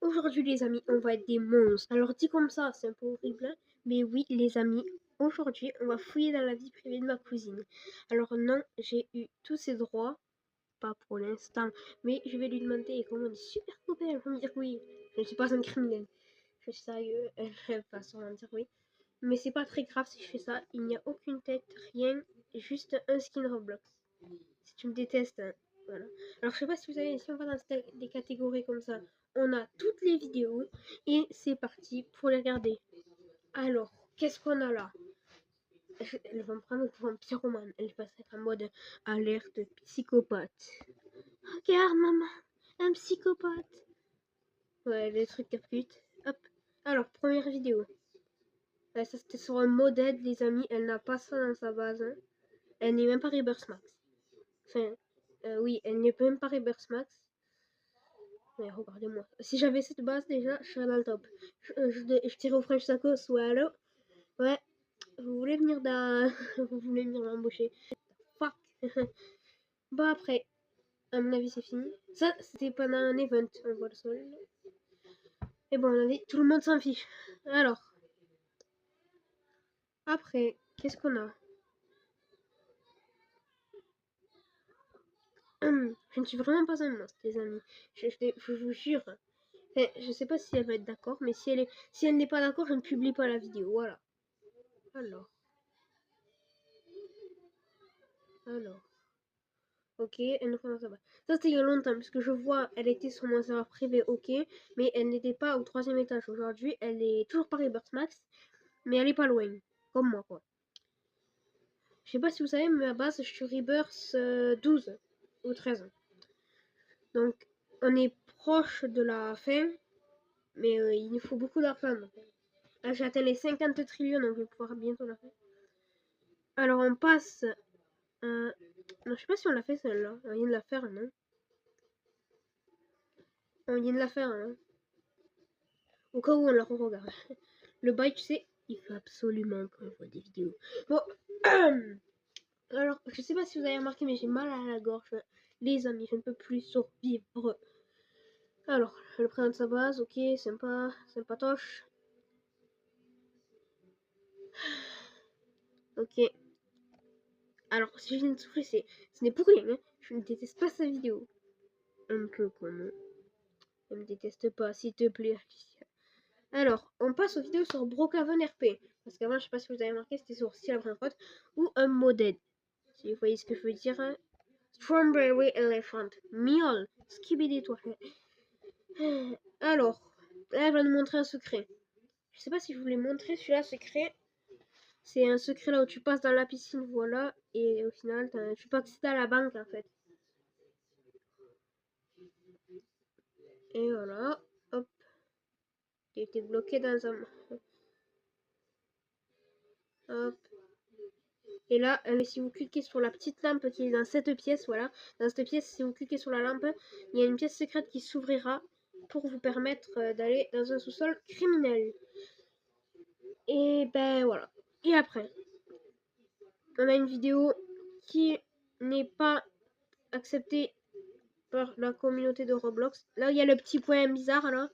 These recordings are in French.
Aujourd'hui les amis, on va être des monstres. Alors dit comme ça, c'est un peu horrible, mais oui les amis, aujourd'hui on va fouiller dans la vie privée de ma cousine. Alors non, j'ai eu tous ses droits, pas pour l'instant, mais je vais lui demander, et comme on est super copains, elle va me dire oui. Je ne suis pas un criminel, je suis sérieux, elle va sûrement me dire oui. Mais c'est pas très grave si je fais ça, il n'y a aucune tête, rien, juste un skin Roblox. Si tu me détestes, hein, voilà. Alors je sais pas si vous savez, si on va dans des catégories comme ça, on a toutes les vidéos et c'est parti pour les regarder. Alors, qu'est-ce qu'on a là? Elle va me prendre pour un pyromane. Elle va être en mode alerte psychopathe. Regarde maman, un psychopathe. Ouais, les trucs caputent. Hop. Alors, première vidéo. Ça c'était sur un modèle, les amis. Elle n'a pas ça dans sa base. Hein. Elle n'est même pas Rebirth Max. Enfin, oui, elle n'est même pas Rebirth Max. Mais regardez-moi. Si j'avais cette base déjà, je serais dans le top. Je dirais au French Tacos, ouais, allô? Ouais, vous voulez venir dans... vous voulez venir m'embaucher? Fuck. Bon, après, à mon avis, c'est fini. Ça, c'était pendant un event. On voit le sol. Et bon, on a dit, tout le monde s'en fiche. Alors, après, qu'est-ce qu'on a? Je ne suis vraiment pas un monstre, les amis. Je vous jure. Enfin, je sais pas si elle va être d'accord, mais si elle n'est pas d'accord, je ne publie pas la vidéo. Voilà. Alors. Ok, elle ne commence pas. Ça c'était il y a longtemps, parce que je vois, elle était sur mon serveur privé, ok, mais elle n'était pas au 3e étage. Aujourd'hui, elle est toujours pas Rebirth Max, mais elle est pas loin, comme moi quoi. Je sais pas si vous savez, mais à base, je suis Rebirth 12 ou 13. Donc, on est proche de la fin, mais il nous faut beaucoup d'argent. Là, j'ai atteint les 50 trillions, donc je vais pouvoir bientôt la faire. Alors, on passe. Non, je sais pas si on l'a fait celle-là. On vient de la faire, non? On vient de la faire, hein. Au cas où on la regarde. Le bail, tu sais, il faut absolument qu'on voit des vidéos. Bon, alors, je sais pas si vous avez remarqué, mais j'ai mal à la gorge. Les amis, je ne peux plus survivre. Alors, je prends de sa base, ok, sympa, sympatoche. Ok. Alors, si je viens de souffler, ce n'est pour rien, hein. Je ne déteste pas sa vidéo. Un peu comme... Ne me déteste pas, s'il te plaît. Alors, on passe aux vidéos sur Brookhaven RP. Parce qu'avant, je sais pas si vous avez remarqué, c'était sur Steel ou un modèle. Si vous voyez ce que je veux dire. Hein. Strawberry Elephant. Miaul. Skibidi toi. Alors, là, elle va nous montrer un secret. Je sais pas si je vous l'ai montré, celui-là, secret. C'est un secret là où tu passes dans la piscine, voilà. Et au final, tu peux accéder à la banque, en fait. Et voilà. Hop. Il était bloqué dans un... Hop. Et là, si vous cliquez sur la petite lampe qui est dans cette pièce, voilà, dans cette pièce, si vous cliquez sur la lampe, il y a une pièce secrète qui s'ouvrira pour vous permettre d'aller dans un sous-sol criminel. Et ben voilà. Et après, on a une vidéo qui n'est pas acceptée par la communauté de Roblox. Là, il y a le petit point bizarre là.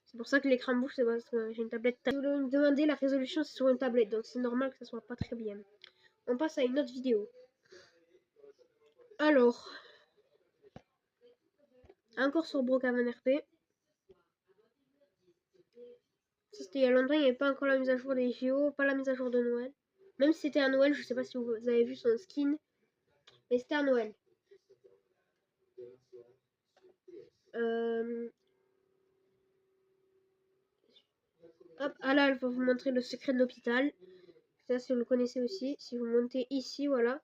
C'est pour ça que l'écran bouge, c'est parce que j'ai une tablette. Si vous me demandez, la résolution c'est sur une tablette, donc c'est normal que ça soit pas très bien. On passe à une autre vidéo. Alors, encore sur Brookhaven RP. Ça c'était il y a longtemps, il n'y avait pas encore la mise à jour des JO, pas la mise à jour de Noël. Même si c'était à Noël, je sais pas si vous avez vu son skin, mais c'était à Noël. Hop, ah là, elle va vous montrer le secret de l'hôpital. Ça, si vous le connaissez aussi, si vous montez ici, voilà,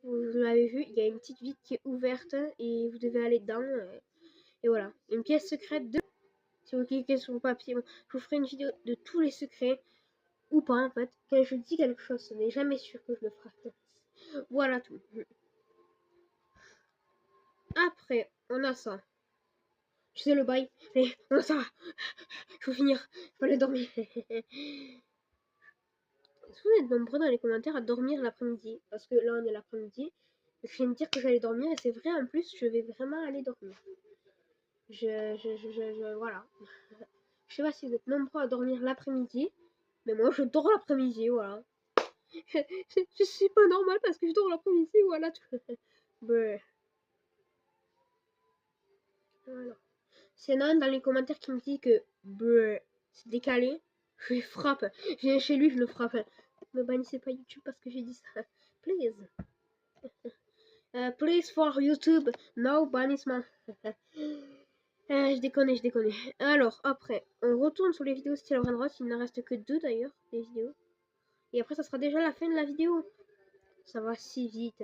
vous l'avez vu, il y a une petite vitre qui est ouverte et vous devez aller dedans. Et voilà, une pièce secrète de... Si vous cliquez sur le papier, je vous ferai une vidéo de tous les secrets, ou pas en fait. Quand je dis quelque chose, ce n'est jamais sûr que je le ferai. Voilà tout. Après, on a ça. Tu sais le bail. Allez, on a ça. Je veux finir. Je veux aller dormir. Est-ce que vous êtes nombreux dans les commentaires à dormir l'après-midi? Parce que là, on est l'après-midi. Je viens de dire que j'allais dormir et c'est vrai, en plus, je vais vraiment aller dormir. Voilà. Je sais pas si vous êtes nombreux à dormir l'après-midi, mais moi je dors l'après-midi, voilà. Je suis pas normal parce que je dors l'après-midi, voilà. Bref. Voilà. S'il y en a un dans les commentaires qui me dit que c'est décalé, je le frappe. Je viens chez lui, je le frappe. Ne bannissez pas YouTube parce que j'ai dit ça. Please. Please for YouTube, no bannissement. Je déconne, je déconne. Alors, après, on retourne sur les vidéos style Randross. Il ne reste que 2 d'ailleurs, des vidéos. Et après, ça sera déjà la fin de la vidéo. Ça va si vite.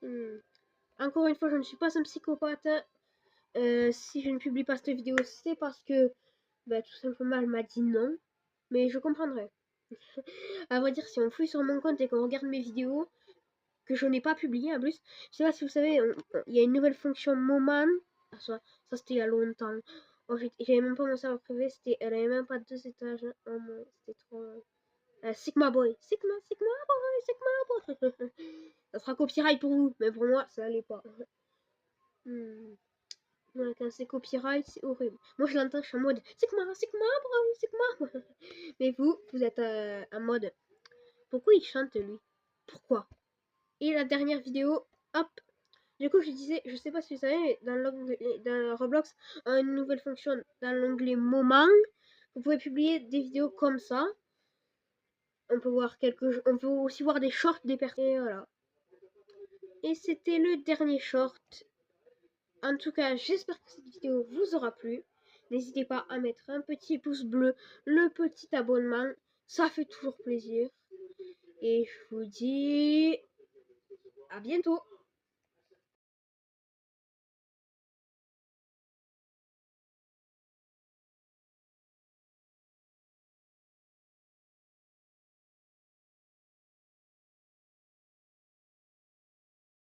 Hein. Encore une fois, je ne suis pas un psychopathe. Si je ne publie pas cette vidéo, c'est parce que tout simplement elle m'a dit non. Mais je comprendrai. À vrai dire, si on fouille sur mon compte et qu'on regarde mes vidéos, que je n'ai pas publié en plus, je sais pas si vous savez, il y a une nouvelle fonction moment. Ah, ça c'était il y a longtemps. Oh, j'avais même pas mon serveur privé, elle avait même pas 2 étages. Oh non, c'était trop. Sigma Boy. Sigma Boy, Sigma Boy. Ça sera copyright pour vous, mais pour moi, ça allait pas. Ouais, quand c'est copyright, c'est horrible. Moi, je l'entends, je suis en mode Sigma Boy, Sigma. Mais vous êtes en mode pourquoi il chante lui? Pourquoi? Et la dernière vidéo, hop. Du coup, je disais, je sais pas si vous savez, dans Roblox, une nouvelle fonction dans l'onglet moment. Vous pouvez publier des vidéos comme ça. On peut aussi voir des shorts des personnes. Et voilà. Et c'était le dernier short. En tout cas, j'espère que cette vidéo vous aura plu. N'hésitez pas à mettre un petit pouce bleu, le petit abonnement. Ça fait toujours plaisir. Et je vous dis à bientôt.